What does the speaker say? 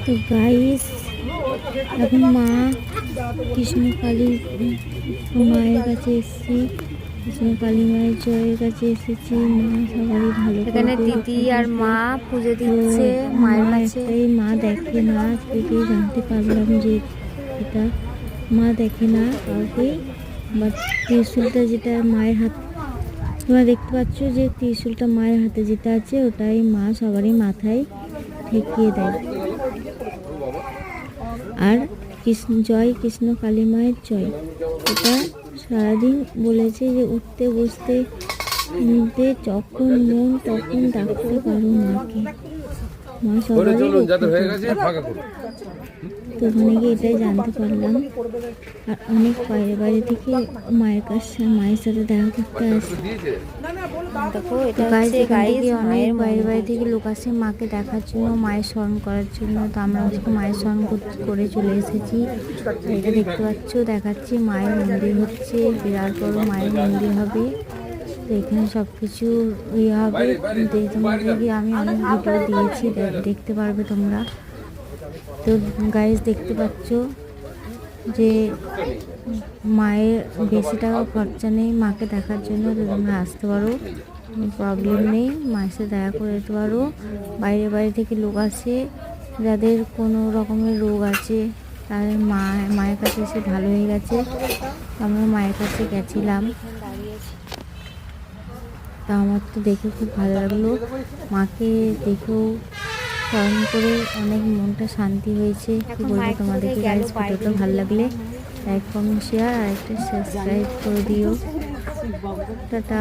তো গাইস এখন মা কৃষ্ণকালী মায়ের কাছে এসেছি, কৃষ্ণকালী মায়ের জয়ের কাছে এসেছি। মা সবারই ভালো এখানে দিদি আর মা পুজো দিচ্ছে মায়ের কাছে। মা দেখে না, থেকেই জানতে পারলাম যে এটা মা দেখে না কাউকেই। বাট ত্রিশূলটা যেটা মায়ের হাত, তোমরা দেখতে পাচ্ছ যে ত্রিশূলটা মায়ের হাতে যেটা আছে ওটাই মা সবারই মাথায় ঠেকিয়ে দেয়। আর জয় কৃষ্ণ কালী মায়ের জয়, এটা সারাদিন বলেছে যে উঠতে বসতে যখন মন তখন ডাকতে পারো মাকে, মা সবারই। তো ওখানে গিয়ে এটাই জানতে পারলাম। আর অনেক বাইরে বাইরে থেকে মায়ের সাথে দেখা করতে আসে। দেখো এটা হচ্ছে গাইস, অনেক বাইরে বাইরে থেকে লোক আসে মাকে দেখার জন্য, মায়ের স্মরণ করার জন্য। তো আমরা আজকে মায়ের স্মরণ করে চলে এসেছি। এটা দেখতে পাচ্ছ, দেখাচ্ছি মায়ের মন্দির হচ্ছে, বিরাট বড় মায়ের মন্দির হবে। তো এখানে সব কিছু ইয়ে হবে, তোমাদেরকে আমি অনেক ভিডিও দিয়েছি, দেখতে পারবে তোমরা। তো গাইস দেখতে পাচ্ছ যে মায়ের বেশি টাকা খরচা নেই মাকে দেখার জন্য। তো তোমরা আসতে পারো, প্রবলেম নেই, মায়ের সাথে দেখা করে যেতে পারো। বাইরে বাইরে থেকে লোক আসে, যাদের কোনো রকমের রোগ আছে তাদের মায়ের কাছে এসে ভালো হয়ে গেছে। আমরা মায়ের কাছে গেছিলাম, তা আমার তো দেখে খুব ভালো লাগলো। মাকে দেখেও স্মরণ করে অনেক মনটা শান্তি হয়েছে। কি বলবো তোমাদেরকে গাইস, ভিডিওটা ভালো লাগলে লাইক কমেন্ট শেয়ার আর একটা সাবস্ক্রাইব করে দিও। টাটা।